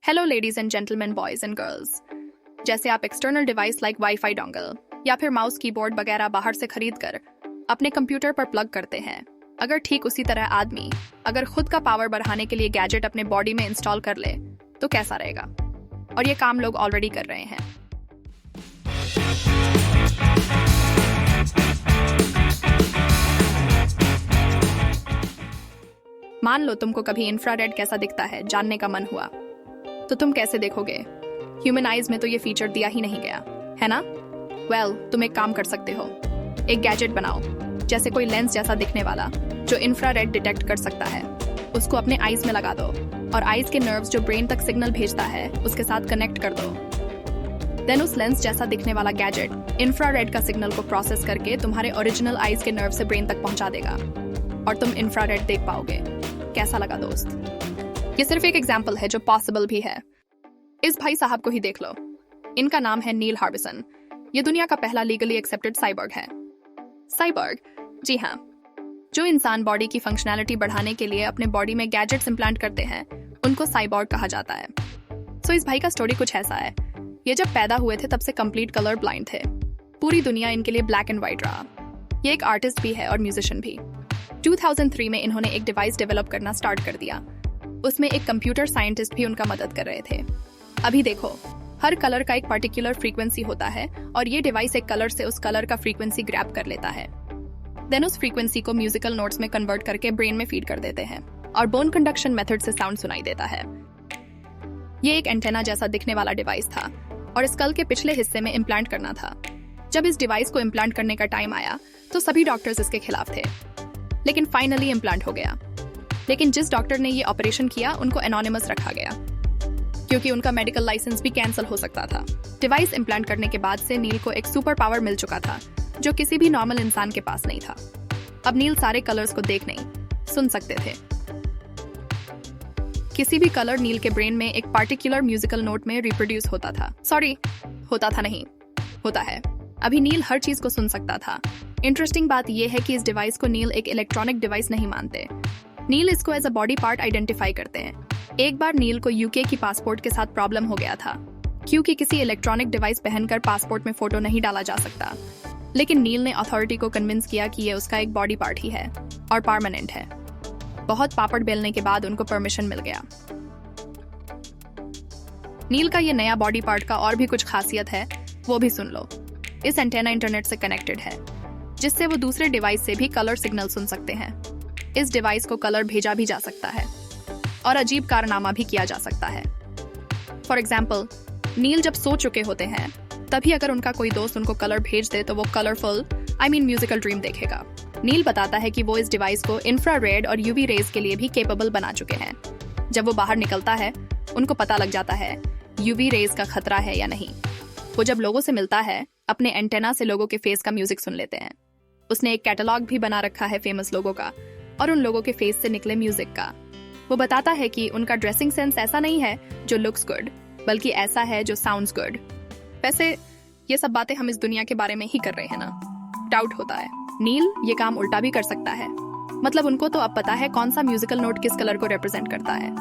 Hello ladies and gentleman, boys and girls. जैसे आप external device like wifi dongle या फिर माउस कीबोर्ड वगैरह बाहर से खरीद कर अपने कंप्यूटर पर प्लग करते हैं, अगर ठीक उसी तरह आदमी अगर खुद का पावर बढ़ाने के लिए गैजेट अपने बॉडी में इंस्टॉल कर ले तो कैसा रहेगा। और ये काम लोग ऑलरेडी कर रहे हैं। मान लो तुमको कभी इंफ्रारेड कैसा दिखता है जानने का मन हुआ, तो तुम कैसे देखोगे? ह्यूमन आइज में तो ये फीचर दिया ही नहीं गया है ना। तुम एक काम कर सकते हो, एक गैजेट बनाओ जैसे कोई लेंस जैसा दिखने वाला जो इंफ्रारेड डिटेक्ट कर सकता है। उसको अपने आइज में लगा दो और आइज के नर्व्स जो ब्रेन तक सिग्नल भेजता है उसके साथ कनेक्ट कर दो। देन उस लेंस जैसा दिखने वाला गैजेट इंफ्रारेड का सिग्नल को प्रोसेस करके तुम्हारे ओरिजिनल आइज के नर्व से ब्रेन तक पहुंचा देगा और तुम इंफ्रारेड देख पाओगे। कैसा लगा दोस्त? ये सिर्फ एक एग्जाम्पल है जो पॉसिबल भी है। इस भाई साहब को ही देख लो, इनका नाम है नील हार्बिसन। ये दुनिया का पहला लीगली एक्सेप्टेड साइबर्ग है। साइबर्ग, जी हाँ, जो इंसान बॉडी की फंक्शनैलिटी बढ़ाने के लिए अपने बॉडी में गैजेट्स इम्प्लांट करते हैं उनको साइबॉर्ग कहा जाता है। सो इस भाई का स्टोरी कुछ ऐसा है। ये जब पैदा हुए थे तब से कंप्लीट कलर ब्लाइंड थे। पूरी दुनिया इनके लिए ब्लैक एंड व्हाइट रहा। ये एक आर्टिस्ट भी है और म्यूजिशियन भी। 2003 में इन्होंने एक डिवाइस डेवलप करना स्टार्ट कर दिया। उसमें एक कंप्यूटर साइंटिस्ट भी उनका मदद कर रहे थे। अभी देखो, हर कलर का एक पर्टिकुलर फ्रीक्वेंसी होता है और ये डिवाइस एक कलर से उस कलर का फ्रीक्वेंसी ग्रैब कर लेता है। देन उस फ्रीक्वेंसी को म्यूजिकल नोट्स में कन्वर्ट करके ब्रेन में फीड कर देते हैं और बोन कंडक्शन मेथड से साउंड सुनाई देता है। ये एक एंटेना जैसा दिखने वाला डिवाइस था और स्कल के पिछले हिस्से में इम्प्लांट करना था। जब इस डिवाइस को इम्प्लांट करने का टाइम आया तो सभी डॉक्टर्स इसके खिलाफ थे, लेकिन फाइनली इम्प्लांट हो गया। लेकिन जिस डॉक्टर ने ये ऑपरेशन किया उनको एनोनिमस रखा गया क्योंकि उनका मेडिकल लाइसेंस भी कैंसिल हो सकता था। डिवाइस इम्प्लांट करने के बाद से नील को एक सुपर पावर मिल चुका था जो किसी भी नॉर्मल इंसान के पास नहीं था। अब नील सारे कलर्स को देख नहीं, सुन सकते थे। किसी भी कलर नील के ब्रेन में एक पार्टिकुलर म्यूजिकल नोट में रिप्रोड्यूस होता था। होता है। अभी नील हर चीज को सुन सकता था। इंटरेस्टिंग बात यह है कि इस डिवाइस को नील एक इलेक्ट्रॉनिक डिवाइस नहीं मानते। नील इसको as a body part identify करते हैं। एक बार नील को यूके की पासपोर्ट के साथ प्रॉब्लम हो गया था क्योंकि किसी इलेक्ट्रॉनिक डिवाइस पहनकर पासपोर्ट में फोटो नहीं डाला जा सकता। लेकिन नील ने अथॉरिटी को कन्विंस किया कि ये उसका एक बॉडी पार्ट ही है और परमानेंट है। बहुत पापड़ बेलने के बाद उनको परमिशन मिल गया। नील का ये नया बॉडी पार्ट का और भी कुछ खासियत है, वो भी सुन लो। इस एंटेना इंटरनेट से कनेक्टेड है जिससे वो दूसरे डिवाइस से भी कलर सिग्नल सुन सकते हैं। इस डिवाइस को कलर भेजा भी जा सकता है और अजीब कारनामा भी किया जा सकता है। फॉर एग्जाम्पल, नील जब सो चुके होते हैं तभी अगर उनका कोई दोस्त उनको कलर भेज दे तो वो कलरफुल म्यूजिकल ड्रीम देखेगा। नील बताता है कि वो इस डिवाइस को इंफ्रारेड और यूवी रेज के लिए भी केपेबल बना चुके हैं। जब वो बाहर निकलता है उनको पता लग जाता है यूवी रेज का खतरा है या नहीं। वो जब लोगों से मिलता है अपने एंटेना से लोगों के फेस का म्यूजिक सुन लेते हैं। उसने एक कैटलॉग भी बना रखा है फेमस लोगों का और उन लोगों के फेस से निकले म्यूजिक का। वो बताता है कि उनका ड्रेसिंग सेंस ऐसा नहीं है जो लुक्स गुड, बल्कि ऐसा है जो साउंड्स गुड। वैसे ये सब बातें हम इस दुनिया के बारे में ही कर रहे हैं ना। डाउट होता है नील ये काम उल्टा भी कर सकता है। मतलब उनको तो अब पता है कौन सा म्यूजिकल नोट किस कलर को रिप्रेजेंट करता है।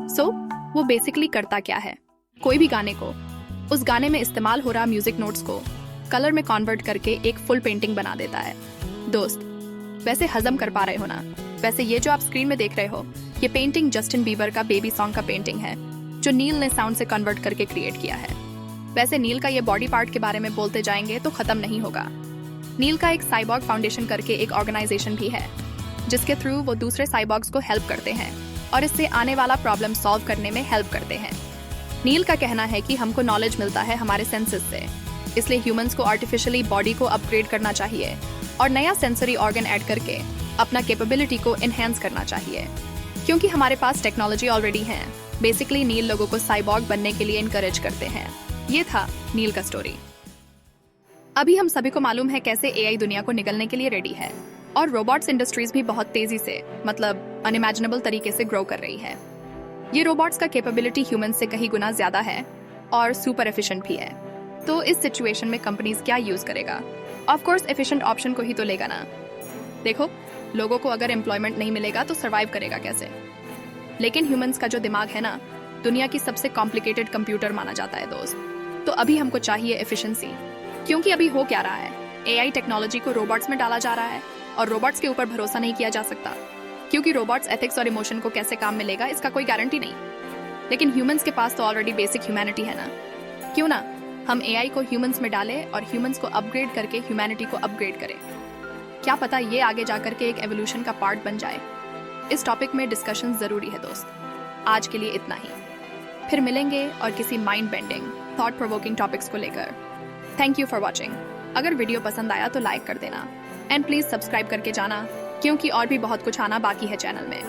सो वो बेसिकली करता क्या है, कोई भी गाने को, उस गाने में इस्तेमाल हो रहा म्यूजिक नोट्स को कलर में कन्वर्ट करके एक फुल पेंटिंग बना देता है। दोस्त, वैसे हजम कर पा रहे हो ना? वैसे ये जो आप स्क्रीन में देख रहे हो ये पेंटिंग जस्टिन बीबर का बेबी सॉन्ग का पेंटिंग है जो नील ने साउंड से कन्वर्ट करके क्रिएट किया है। वैसे नील का ये बॉडी पार्ट के बारे में बोलते जाएंगे तो खत्म नहीं होगा। नील का एक साइबॉर्ग फाउंडेशन करके एक ऑर्गेनाइजेशन भी है जिसके थ्रू वो दूसरे साइबॉर्ग्स को हेल्प करते हैं और इससे आने वाला प्रॉब्लम सॉल्व करने में हेल्प करते हैं। नील का कहना है कि हमको नॉलेज मिलता है हमारे सेंसेस से, इसलिए ह्यूमंस को आर्टिफिशियली बॉडी को अपग्रेड करना चाहिए और नया सेंसरी ऑर्गन ऐड करके अपना कैपेबिलिटी को एनहेंस करना चाहिए क्योंकि हमारे पास टेक्नोलॉजी ऑलरेडी है। बेसिकली नील लोगों को साइबॉर्ग बनने के लिए इनकरेज करते हैं। ये था नील का स्टोरी। अभी हम सभी को मालूम है कैसे एआई दुनिया को निगलने के लिए रेडी है और रोबोट्स इंडस्ट्रीज भी बहुत तेजी से, मतलब अनइमेजिनेबल तरीके से ग्रो कर रही है। ये रोबोट्स का कैपेबिलिटी ह्यूमन से कहीं गुना ज्यादा है और सुपर एफिशिएंट भी है। तो इस सिचुएशन में कंपनीज क्या यूज करेगा? ऑफ कोर्स एफिशिएंट ऑप्शन को ही तो लेगा ना। देखो, लोगों को अगर एम्प्लॉयमेंट नहीं मिलेगा तो सर्वाइव करेगा कैसे? लेकिन ह्यूमंस का जो दिमाग है ना, दुनिया की सबसे कॉम्प्लिकेटेड कंप्यूटर माना जाता है दोस्त। तो अभी हमको चाहिए एफिशिएंसी, क्योंकि अभी हो क्या रहा है, एआई टेक्नोलॉजी को रोबोट्स में डाला जा रहा है और रोबोट्स के ऊपर भरोसा नहीं किया जा सकता, क्योंकि रोबोट्स एथिक्स और इमोशन को कैसे काम मिलेगा इसका कोई गारंटी नहीं। लेकिन ह्यूमंस के पास तो ऑलरेडी बेसिक ह्यूमैनिटी है ना, क्यों ना हम एआई को ह्यूमंस में डालें और ह्यूमंस को अपग्रेड करके ह्यूमैनिटी को अपग्रेड करें। क्या पता ये आगे जाकर के एक एवोल्यूशन का पार्ट बन जाए। इस टॉपिक में डिस्कशन जरूरी है दोस्त। आज के लिए इतना ही, फिर मिलेंगे और किसी mind bending thought provoking topics को लेकर। Thank you for watching. अगर वीडियो पसंद आया तो लाइक कर देना एंड प्लीज सब्सक्राइब करके जाना, क्योंकि और भी बहुत कुछ आना बाकी है चैनल में।